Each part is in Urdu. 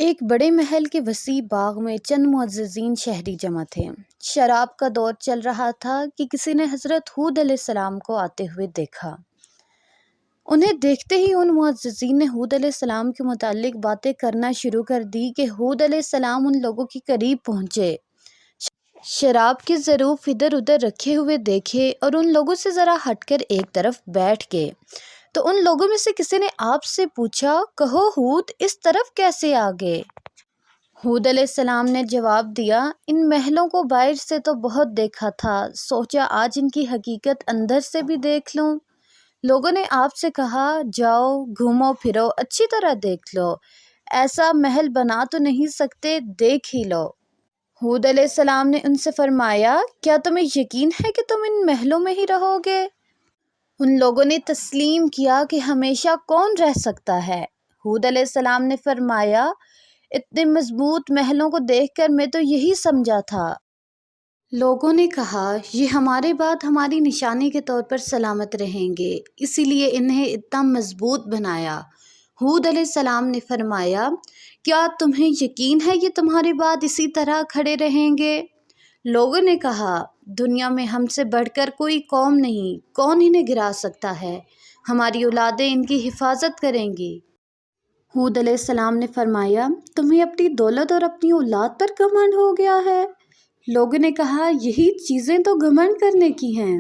ایک بڑے محل کے وسیع باغ میں چند معززین شہری جمع تھے۔ شراب کا دور چل رہا تھا کہ کسی نے حضرت ہود علیہ السلام کو آتے ہوئے دیکھا۔ انہیں دیکھتے ہی ان معززین نے ہود علیہ السلام کے متعلق باتیں کرنا شروع کر دی کہ ہود علیہ السلام ان لوگوں کے قریب پہنچے، شراب کے ظروف ادھر ادھر رکھے ہوئے دیکھے اور ان لوگوں سے ذرا ہٹ کر ایک طرف بیٹھ گئے تو ان لوگوں میں سے کسی نے آپ سے پوچھا، کہو ہود، اس طرف کیسے آ گئے؟ ہود علیہ السلام نے جواب دیا، ان محلوں کو باہر سے تو بہت دیکھا تھا، سوچا آج ان کی حقیقت اندر سے بھی دیکھ لوں۔ لوگوں نے آپ سے کہا، جاؤ گھومو پھرو، اچھی طرح دیکھ لو، ایسا محل بنا تو نہیں سکتے، دیکھ ہی لو۔ ہود علیہ السلام نے ان سے فرمایا، کیا تمہیں یقین ہے کہ تم ان محلوں میں ہی رہو گے؟ ان لوگوں نے تسلیم کیا کہ ہمیشہ کون رہ سکتا ہے۔ ہود علیہ السلام نے فرمایا، اتنے مضبوط محلوں کو دیکھ کر میں تو یہی سمجھا تھا۔ لوگوں نے کہا، یہ ہمارے بعد ہماری نشانی کے طور پر سلامت رہیں گے، اسی لیے انہیں اتنا مضبوط بنایا۔ ہود علیہ السلام نے فرمایا، کیا تمہیں یقین ہے یہ تمہارے بعد اسی طرح کھڑے رہیں گے؟ لوگوں نے کہا، دنیا میں ہم سے بڑھ کر کوئی قوم نہیں، کون انہیں گرا سکتا ہے، ہماری اولادیں ان کی حفاظت کریں گی۔ ہود علیہ السلام نے فرمایا، تمہیں اپنی دولت اور اپنی اولاد پر گھمنڈ ہو گیا ہے؟ لوگوں نے کہا، یہی چیزیں تو گھمنڈ کرنے کی ہیں۔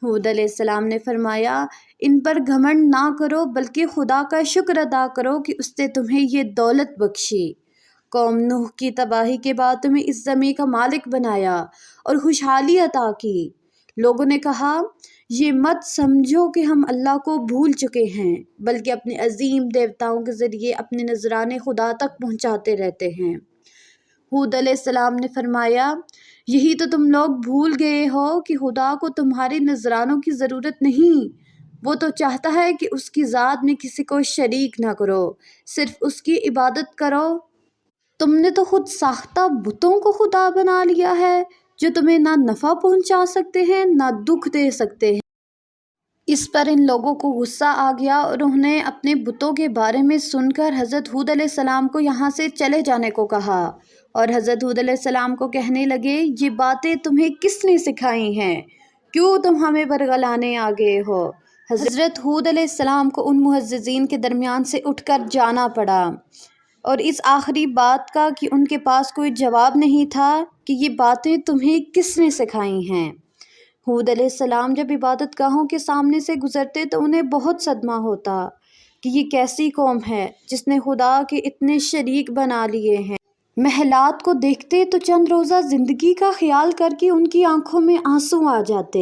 ہود علیہ السلام نے فرمایا، ان پر گھمنڈ نہ کرو بلکہ خدا کا شکر ادا کرو کہ اس نے تمہیں یہ دولت بخشی، قوم نوح کی تباہی کے بعد تمہیں اس زمین کا مالک بنایا اور خوشحالی عطا کی۔ لوگوں نے کہا، یہ مت سمجھو کہ ہم اللہ کو بھول چکے ہیں، بلکہ اپنے عظیم دیوتاؤں کے ذریعے اپنے نذرانے خدا تک پہنچاتے رہتے ہیں۔ ہود علیہ السلام نے فرمایا، یہی تو تم لوگ بھول گئے ہو کہ خدا کو تمہارے نذرانوں کی ضرورت نہیں، وہ تو چاہتا ہے کہ اس کی ذات میں کسی کو شریک نہ کرو، صرف اس کی عبادت کرو۔ تم نے تو خود ساختہ بتوں کو خدا بنا لیا ہے، جو تمہیں نہ نفع پہنچا سکتے ہیں نہ دکھ دے سکتے ہیں۔ اس پر ان لوگوں کو غصہ آ گیا اور انہوں نے اپنے بتوں کے بارے میں سن کر حضرت ہود علیہ السلام کو یہاں سے چلے جانے کو کہا، اور حضرت ہود علیہ السلام کو کہنے لگے، یہ باتیں تمہیں کس نے سکھائی ہیں؟ کیوں تم ہمیں برگلانے آ گئے ہو؟ حضرت ہود علیہ السلام کو ان معززین کے درمیان سے اٹھ کر جانا پڑا، اور اس آخری بات کا کہ ان کے پاس کوئی جواب نہیں تھا کہ یہ باتیں تمہیں کس نے سکھائی ہیں۔ ہود علیہ السلام جب عبادت گاہوں کے سامنے سے گزرتے تو انہیں بہت صدمہ ہوتا کہ یہ کیسی قوم ہے جس نے خدا کے اتنے شریک بنا لیے ہیں۔ محلات کو دیکھتے تو چند روزہ زندگی کا خیال کر کے ان کی آنکھوں میں آنسو آ جاتے،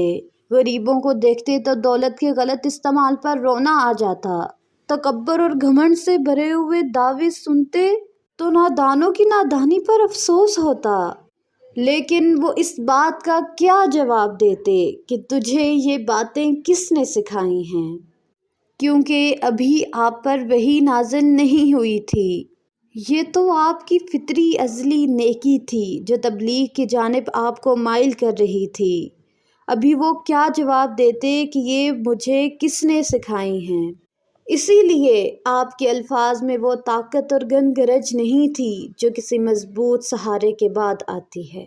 غریبوں کو دیکھتے تو دولت کے غلط استعمال پر رونا آ جاتا، تکبر اور گھمنڈ سے بھرے ہوئے دعوے سنتے تو نادانوں کی نادانی پر افسوس ہوتا، لیکن وہ اس بات کا کیا جواب دیتے کہ تجھے یہ باتیں کس نے سکھائی ہیں، کیونکہ ابھی آپ پر وحی نازل نہیں ہوئی تھی، یہ تو آپ کی فطری ازلی نیکی تھی جو تبلیغ کی جانب آپ کو مائل کر رہی تھی۔ ابھی وہ کیا جواب دیتے کہ یہ مجھے کس نے سکھائی ہیں؟ اسی لیے آپ کے الفاظ میں وہ طاقت اور گنگرج نہیں تھی جو کسی مضبوط سہارے کے بعد آتی ہے۔